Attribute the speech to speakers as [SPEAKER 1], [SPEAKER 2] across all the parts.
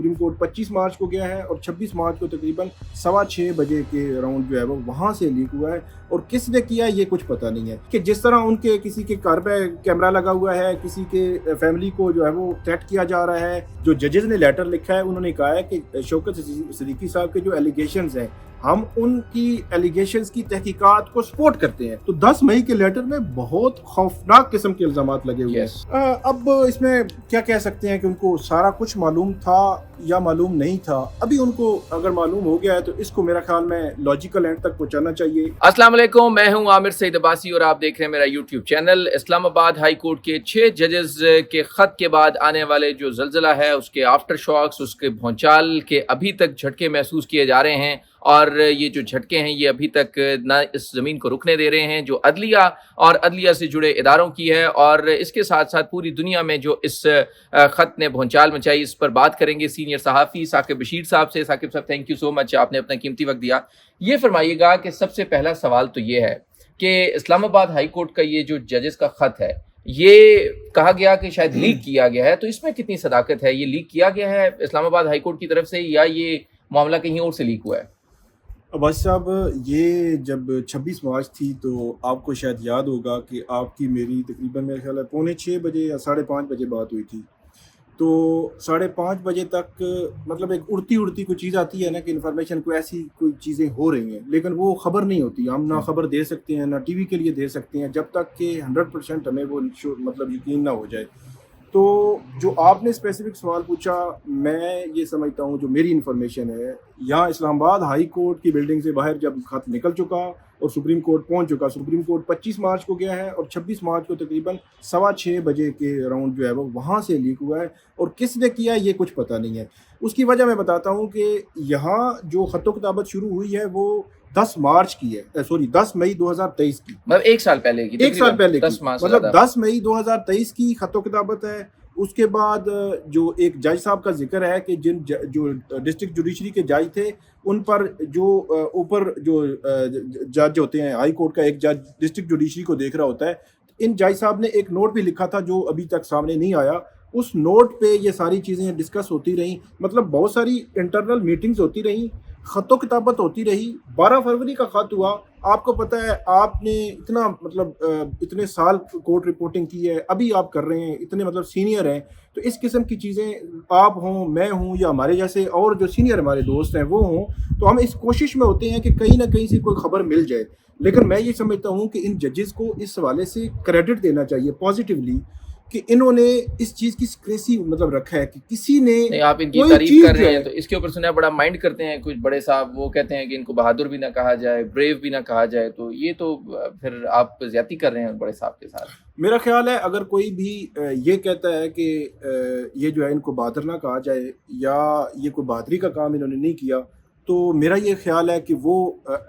[SPEAKER 1] Supreme court 25 मार्च को गया है और 26 मार्च को तकरीबन 6:15 बजे के अराउंड जो है वो वहाँ से लीक हुआ है। और किसने किया ये कुछ पता नहीं है कि जिस तरह उनके किसी के घर पे कैमरा लगा हुआ है, किसी के फैमिली को जो है वो थ्रेट किया जा रहा है। जो जजेस ने लेटर लिखा है उन्होंने कहा है कि शौकत सिद्दीकी साहब के जो एलिगेशंस हैं हम उनकी एलिगेशंस की तहकीकात को सपोर्ट करते हैं। तो 10 मई के लेटर में बहुत खौफनाक किस्म के इल्जामात लगे हुए हैं। अब इसमें क्या कह सकते हैं कि उनको सारा कुछ मालूम था या मालूम नहीं था। अभी उनको अगर मालूम हो गया है तो इसको मेरा ख्याल में लॉजिकल एंड तक पहुंचाना चाहिए।
[SPEAKER 2] अस्सलाम वालेकुम, मैं हूं आमिर सईद अब्बासी और आप देख रहे हैं मेरा YouTube channel. Islamabad high court के 6 जजेस के खत के बाद आने वाले जो जल्जला है उसके आफ्टर शॉक्स, उसके भौचाल के अभी तक झटके महसूस किए जा रहे हैं और ये जो झटके हैं ये अभी तक ना इस ज़मीन को रुकने दे रहे हैं जो अदलिया और अदलिया से जुड़े इदारों की है। और इसके साथ साथ पूरी दुनिया में जो इस ख़त ने भौचाल मचाई, इस पर बात करेंगे सीनियर सहाफ़ी साकिब बशीर साहब से। साकिब साहब, थैंक यू सो मच, आपने अपना कीमती वक्त दिया। ये फरमाइएगा कि सबसे पहला सवाल तो ये है कि इस्लामाबाद हाई कोर्ट का ये जो जजेस का ख़त है ये कहा गया कि शायद लीक किया गया है, तो इसमें कितनी सदाकत है? ये लीक किया गया है इस्लामाबाद हाई कोर्ट की तरफ से या ये मामला कहीं और से लीक हुआ है?
[SPEAKER 1] अब्बास साहब, ये जब 26 मार्च थी तो आपको शायद याद होगा कि आपकी मेरी तकरीबन मेरे ख्याल है 5:45 बजे या 5:30 बजे बात हुई थी। तो 5:30 बजे तक मतलब एक उड़ती उड़ती कोई चीज़ आती है ना कि इन्फॉर्मेशन कोई ऐसी कोई चीज़ें हो रही हैं, लेकिन वो खबर नहीं होती। हम ना खबर दे सकते हैं ना टीवी के लिए दे सकते हैं जब तक कि 100% हमें वो मतलब यकीन ना हो जाए। तो जो आपने स्पेसिफिक सवाल पूछा, मैं ये समझता हूँ जो मेरी इन्फॉर्मेशन है, यहाँ इस्लामाबाद हाई कोर्ट की बिल्डिंग से बाहर जब खत निकल चुका और सुप्रीम कोर्ट पहुँच चुका, सुप्रीम कोर्ट 25 मार्च को गया है और 26 मार्च को तकरीबन 6:15 बजे के अराउंड जो है वो वहाँ से लीक हुआ है। और किसने किया ये कुछ पता नहीं है। उसकी वजह मैं बताता हूँ कि यहाँ जो ख़तो किताबत शुरू हुई है वो 10 मार्च की है, सॉरी 10 मई 2023 की,
[SPEAKER 2] मतलब एक साल पहले की,
[SPEAKER 1] 1 साल पहले की, मतलब 10 मई 2023 की ख़तो किताबत है। उसके बाद जो एक जज साहब का जिक्र है कि जो डिस्ट्रिक्ट जुडिशरी के जज थे उन पर जो ऊपर जो जज होते हैं, हाई कोर्ट का एक जज डिस्ट्रिक्ट जुडिशरी को देख रहा होता है, इन जज साहब ने एक नोट भी लिखा था जो अभी तक सामने नहीं आया। उस नोट पे ये सारी चीज़ें डिस्कस होती रहीं, मतलब बहुत सारी इंटरनल मीटिंग्स होती रहीं, ख़तो किताबत होती रही। 12 फरवरी का ख़त हुआ। आपको पता है आपने इतना मतलब इतने साल कोर्ट रिपोर्टिंग की है, अभी आप कर रहे हैं, इतने मतलब सीनियर हैं, तो इस किस्म की चीज़ें आप हों, मैं हूँ या हमारे जैसे और जो सीनियर हमारे दोस्त हैं वो हों, तो हम इस कोशिश में होते हैं कि कहीं ना कहीं से कोई खबर मिल जाए। लेकिन मैं ये समझता हूँ कि इन जजेस को इस हवाले से क्रेडिट देना चाहिए पॉजिटिवली कि इन्होंने इस चीज़ की सिक्रेसी मतलब रखा है कि किसी ने
[SPEAKER 2] नहीं, आप इनकी तारीफ कर रहे हैं तो इसके ऊपर सुना बड़ा माइंड करते हैं कुछ बड़े साहब, वो कहते हैं कि इनको बहादुर भी ना कहा जाए, ब्रेव भी ना कहा जाए, तो ये तो फिर आप ज्यादती कर रहे हैं बड़े साहब के साथ।
[SPEAKER 1] मेरा ख्याल है अगर कोई भी ये कहता है कि ये जो है इनको बहादुर ना कहा जाए या ये कोई बहादुरी का काम इन्होंने नहीं किया, तो मेरा ये ख्याल है कि वो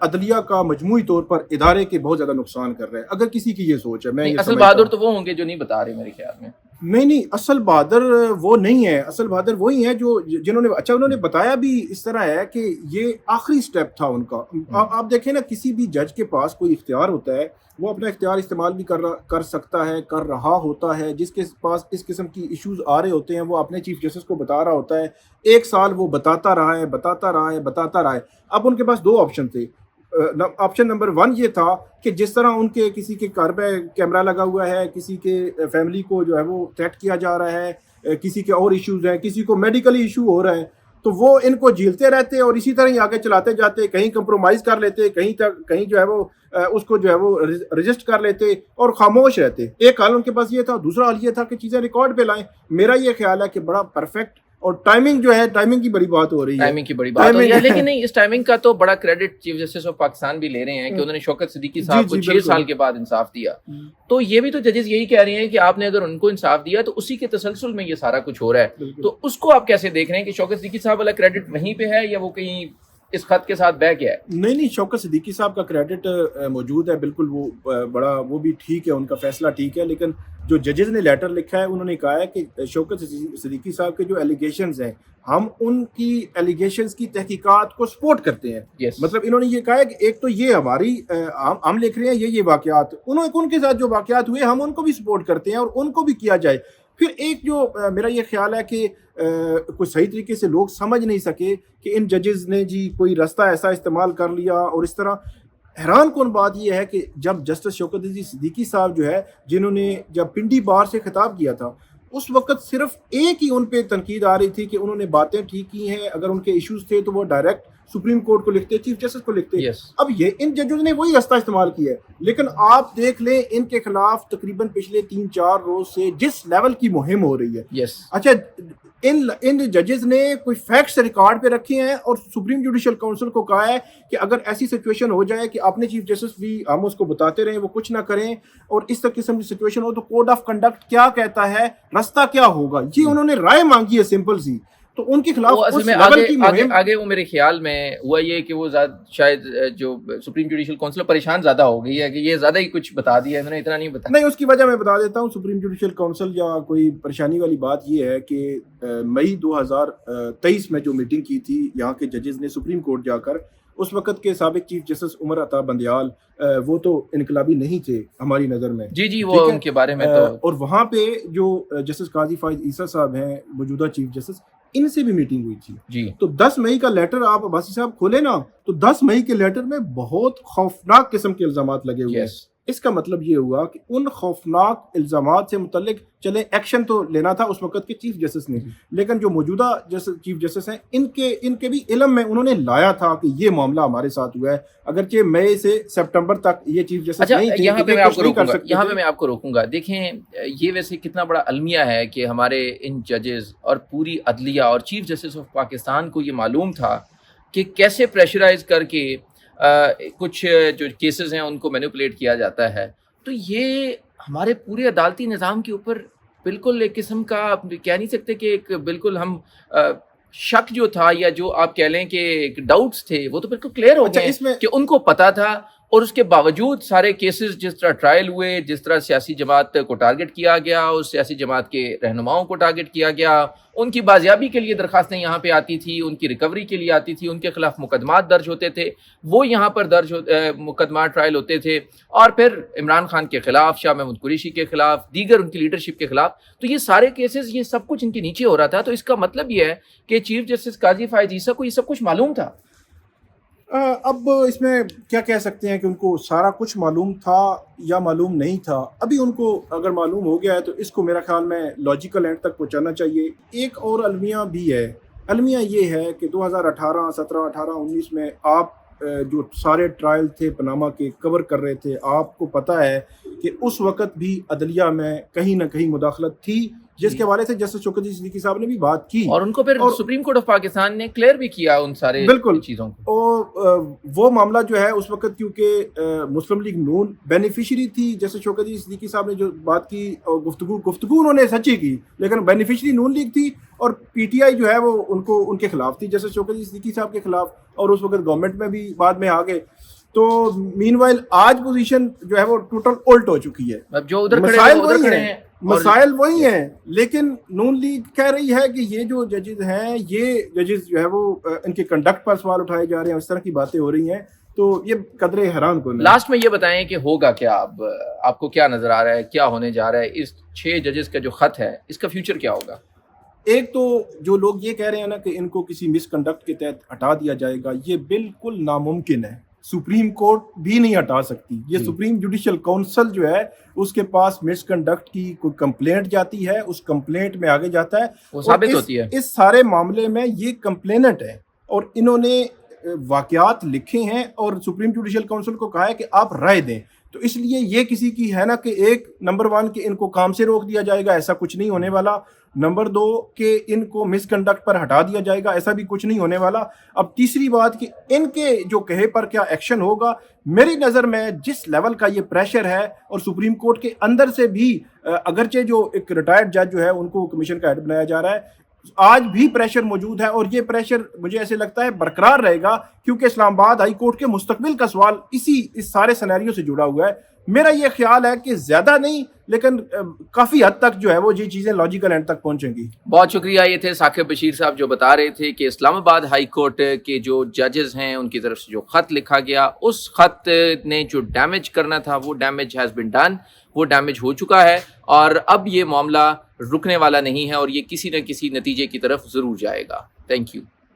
[SPEAKER 1] अदलिया का मजमूई तौर पर इदारे के बहुत ज़्यादा नुकसान कर रहे हैं। अगर किसी की ये सोच है, मैं ये
[SPEAKER 2] असल बहादुर तो वो होंगे जो नहीं बता रहे मेरे ख्याल में।
[SPEAKER 1] नहीं, असल बहादुर वो नहीं है। असल बहादुर वही है जो जिन्होंने अच्छा उन्होंने बताया भी इस तरह है कि ये आखिरी स्टेप था उनका। आप देखें ना, किसी भी जज के पास कोई इख्तियार होता है, वो अपना इख्तियार इस्तेमाल भी कर सकता है, कर रहा होता है। जिसके पास इस किस्म की इश्यूज आ रहे होते हैं वो अपने चीफ जस्टिस को बता रहा होता है। 1 साल वो बताता रहा है। अब उनके पास 2 ऑप्शन थे। ऑप्शन नंबर 1 ये था कि जिस तरह उनके किसी के घर पे कैमरा लगा हुआ है, किसी के फैमिली को जो है वो थ्रेट किया जा रहा है, किसी के और इश्यूज हैं, किसी को मेडिकली इशू हो रहा है, तो वो इनको झीलते रहते और इसी तरह ही आगे चलाते जाते, कहीं कंप्रोमाइज़ कर लेते, कहीं जो है वो उसको जो है वो रजिस्ट कर लेते और खामोश रहते। एक हाल उनके पास ये था, दूसरा हाल ये था कि चीज़ें रिकॉर्ड पे लाएं। मेरा ये ख्याल है कि बड़ा परफेक्ट और टाइमिंग जो है, टाइमिंग की बड़ी बात हो रही है,
[SPEAKER 2] टाइमिंग की बड़ी बात हो रही है। लेकिन नहीं, इस टाइमिंग का तो बड़ा credit chief justice of Pakistan भी ले रहे हैं कि उन्होंने शौकत सिद्दीकी साहब को 6 साल के बाद इंसाफ दिया। तो ये भी तो जजेस यही कह रहे हैं कि आपने अगर उनको इंसाफ दिया तो उसी के तसलसल में ये सारा कुछ हो रहा है। तो उसको आप कैसे देख रहे हैं कि शौकत सिद्दीकी साहब वाला क्रेडिट वहीं पे है या वो कहीं इस खत के साथ बह गया है?
[SPEAKER 1] नहीं, शौकत सिद्दीकी साहब का क्रेडिट मौजूद है, बिल्कुल। वो बड़ा वो भी ठीक है, उनका फैसला ठीक है। लेकिन जो जजेस ने लेटर लिखा है उन्होंने कहा है कि शौकत सिद्दीकी साहब के जो एलिगेशंस हैं हम उनकी एलिगेशंस की तहकीकात को सपोर्ट करते हैं। मतलब इन्होंने ये कहा है कि एक तो ये हमारी हम लिख रहे हैं ये वाकयात, उनके साथ जो वाकयात हुए हम उनको भी सपोर्ट करते हैं और उनको भी किया जाए। پھر ایک جو میرا یہ خیال ہے کہ کوئی صحیح طریقے سے لوگ سمجھ نہیں سکے کہ ان ججز نے جی کوئی راستہ ایسا استعمال کر لیا اور اس طرح. حیران کن بات یہ ہے کہ جب جسٹس شوکت عزیز صدیقی صاحب جو ہے جنہوں نے جب پنڈی بار سے خطاب کیا تھا اس وقت صرف ایک ہی ان پہ تنقید آ رہی تھی کہ انہوں نے باتیں ٹھیک کی ہیں, اگر ان کے ایشوز تھے تو وہ ڈائریکٹ سپریم کورٹ کو لکھتے, چیف جسٹس کو لکھتے. اب یہ ان ججز نے وہی راستہ استعمال کیا ہے, لیکن آپ دیکھ لیں ان کے خلاف تقریباً پچھلے 3-4 روز سے جس لیول کی مہم ہو رہی ہے. اچھا, ان ججز نے کوئی فیکٹس ریکارڈ پہ رکھے ہیں اور سپریم جوڈیشل کونسل کو کہا ہے کہ اگر ایسی سچویشن ہو جائے کہ اپنے چیف جسٹس بھی ہم اس کو بتاتے رہیں, وہ کچھ نہ کریں اور اس قسم کی سچویشن ہو تو کوڈ آف کنڈکٹ کیا کہتا ہے, راستہ کیا ہوگا. یہ انہوں نے رائے مانگی ہے سمپل سی, تو ان کے خلاف اس لیول کی مہم
[SPEAKER 2] آگے وہ میرے خیال میں ہوا یہ کہ وہ شاید جو سپریم جوڈیشل کونسل پریشان زیادہ ہو گئی ہے کہ یہ زیادہ ہی کچھ بتا دیا, انہوں نے اتنا نہیں بتایا.
[SPEAKER 1] نہیں, اس کی وجہ میں بتا دیتا ہوں. سپریم جوڈیشل کونسل یا کوئی پریشانی والی بات یہ ہے کہ مئی 2023 میں جو میٹنگ کی تھی یہاں کے ججز نے سپریم کورٹ جا کر, اس وقت کے سابق چیف جسٹس عمر عطا بندیال وہ تو انقلابی نہیں تھے ہماری نظر میں,
[SPEAKER 2] جی وہ ان کے بارے میں تو,
[SPEAKER 1] اور وہاں پہ جو جسٹس قاضی فائز عیسیٰ صاحب ہیں موجودہ چیف جسٹس, ان سے بھی میٹنگ ہوئی تھی.
[SPEAKER 2] جی
[SPEAKER 1] تو 10 مئی کا لیٹر آپ عباسی صاحب کھولے نا, تو 10 مئی کے لیٹر میں بہت خوفناک قسم کے الزامات لگے ہوئے ہیں. اس کا مطلب یہ ہوا کہ ان خوفناک الزامات سے متعلق چلے ایکشن تو لینا تھا اس وقت کے چیف جسٹس نے, لیکن جو موجودہ چیف جسٹس ہیں ان کے بھی علم میں انہوں نے لایا تھا کہ یہ معاملہ ہمارے ساتھ ہوا ہے, اگرچہ مئی سے سپٹمبر تک یہ چیف جسٹس نہیں تھے.
[SPEAKER 2] یہاں پہ میں آپ کو روکوں گا. دیکھیں یہ ویسے کتنا بڑا المیہ ہے کہ ہمارے ان ججز اور پوری عدلیہ اور چیف جسٹس آف پاکستان کو یہ معلوم تھا کہ کیسے پریشرائز کر کے کچھ جو کیسز ہیں ان کو مینیپولیٹ کیا جاتا ہے. تو یہ ہمارے پورے عدالتی نظام کے اوپر بالکل ایک قسم کا کہہ نہیں سکتے کہ ایک بالکل ہم شک جو تھا یا جو آپ کہہ لیں کہ ایک ڈاؤٹس تھے وہ تو بالکل کلیئر ہو گئے کہ ان کو پتا تھا, اور اس کے باوجود سارے کیسز جس طرح ٹرائل ہوئے, جس طرح سیاسی جماعت کو ٹارگٹ کیا گیا, اس سیاسی جماعت کے رہنماؤں کو ٹارگٹ کیا گیا, ان کی بازیابی کے لیے درخواستیں یہاں پہ آتی تھی, ان کی ریکوری کے لیے آتی تھی, ان کے خلاف مقدمات درج ہوتے تھے, وہ یہاں پر مقدمات ٹرائل ہوتے تھے, اور پھر عمران خان کے خلاف, شاہ محمود قریشی کے خلاف, دیگر ان کی لیڈرشپ کے خلاف. تو یہ سارے کیسز, یہ سب کچھ ان کے نیچے ہو رہا تھا. تو اس کا مطلب یہ ہے کہ چیف جسٹس قاضی فائز عیسیٰ کو یہ سب کچھ معلوم تھا.
[SPEAKER 1] اب اس میں کیا کہہ سکتے ہیں کہ ان کو سارا کچھ معلوم تھا یا معلوم نہیں تھا. ابھی ان کو اگر معلوم ہو گیا ہے تو اس کو میرا خیال میں لاجیکل اینڈ تک پہنچانا چاہیے. ایک اور المیہ بھی ہے. المیہ یہ ہے کہ 2018, 17, 18, 19 میں آپ جو سارے ٹرائل تھے پاناما کے کور کر رہے تھے, آپ کو پتہ ہے کہ اس وقت بھی عدلیہ میں کہیں نہ کہیں مداخلت تھی, جس کے حوالے سے جسٹس شوکت عزیز صدیقی صاحب نے بھی بات کی,
[SPEAKER 2] اور ان کو پھر سپریم کورٹ آف پاکستان نے کلیئر بھی کیا ان سارے چیزوں کو.
[SPEAKER 1] اور وہ معاملہ جو ہے اس وقت کیونکہ مسلم لیگ نون بینیفیشری تھی, جسٹس شوکت عزیز صدیقی صاحب نے جو بات کی اور گفتگو انہوں نے سچی کی, لیکن بینیفیشری نون لیگ تھی اور پی ٹی آئی جو ہے وہ ان کے خلاف تھی, جسٹس شوکت عزیز صدیقی صاحب کے خلاف, اور اس وقت گورنمنٹ میں بھی بعد میں آ گئے. تو مین وائل آج پوزیشن جو ہے وہ ٹوٹل الٹ ہو چکی ہے.
[SPEAKER 2] اب جو ادھر کھڑے ہیں
[SPEAKER 1] مسائل وہی ہیں, لیکن نون لیگ کہہ رہی ہے کہ یہ جو ججز ہیں, یہ ججز جو ہے وہ ان کے کنڈکٹ پر سوال اٹھائے جا رہے ہیں, اس طرح کی باتیں ہو رہی ہیں. تو یہ قدرے حیران کن ہے.
[SPEAKER 2] لاسٹ میں یہ بتائیں کہ ہوگا کیا, اب آپ کو کیا نظر آ رہا ہے, کیا ہونے جا رہا ہے اس 6 ججز کا جو خط ہے, اس کا فیوچر کیا ہوگا؟
[SPEAKER 1] ایک تو جو لوگ یہ کہہ رہے ہیں نا کہ ان کو کسی مس کنڈکٹ کے تحت ہٹا دیا جائے گا, یہ بالکل ناممکن ہے. سپریم کورٹ بھی نہیں ہٹا سکتی. یہ سپریم جوڈیشل کونسل جو ہے اس کے پاس مس کنڈکٹ کی کوئی کمپلینٹ جاتی ہے, اس کمپلینٹ میں آگے جاتا ہے,
[SPEAKER 2] وہ ثابت ہوتی ہے.
[SPEAKER 1] اس سارے معاملے میں یہ کمپلینٹ ہے اور انہوں نے واقعات لکھے ہیں اور سپریم جوڈیشل کونسل کو کہا ہے کہ آپ رائے دیں. تو اس لیے یہ کسی کی ہے نا کہ ایک نمبر 1 کہ ان کو کام سے روک دیا جائے گا, ایسا کچھ نہیں ہونے والا. نمبر 2 کہ ان کو مس کنڈکٹ پر ہٹا دیا جائے گا, ایسا بھی کچھ نہیں ہونے والا. اب تیسری بات کہ ان کے جو کہے پر کیا ایکشن ہوگا, میری نظر میں جس لیول کا یہ پریشر ہے, اور سپریم کورٹ کے اندر سے بھی اگرچہ جو ایک ریٹائرڈ جج جو ہے ان کو کمیشن کا ہیڈ بنایا جا رہا ہے, آج بھی پریشر موجود ہے, اور یہ پریشر مجھے ایسے لگتا ہے برقرار رہے گا, کیونکہ اسلام آباد ہائی کورٹ کے مستقبل کا سوال اس سارے سینیریو سے جڑا ہوا ہے. میرا یہ خیال ہے کہ زیادہ نہیں لیکن کافی حد تک جو ہے وہ یہ چیزیں لاجیکل اینڈ تک پہنچیں گی.
[SPEAKER 2] بہت شکریہ. یہ تھے ثاقب بشیر صاحب جو بتا رہے تھے کہ اسلام آباد ہائی کورٹ کے جو ججز ہیں ان کی طرف سے جو خط لکھا گیا, اس خط نے جو ڈیمیج کرنا تھا وہ ڈیمیج ہیز بین ڈن, وہ ڈیمیج ہو چکا ہے, اور اب یہ معاملہ رکنے والا نہیں ہے اور یہ کسی نہ کسی نتیجے کی طرف ضرور جائے گا. Thank you.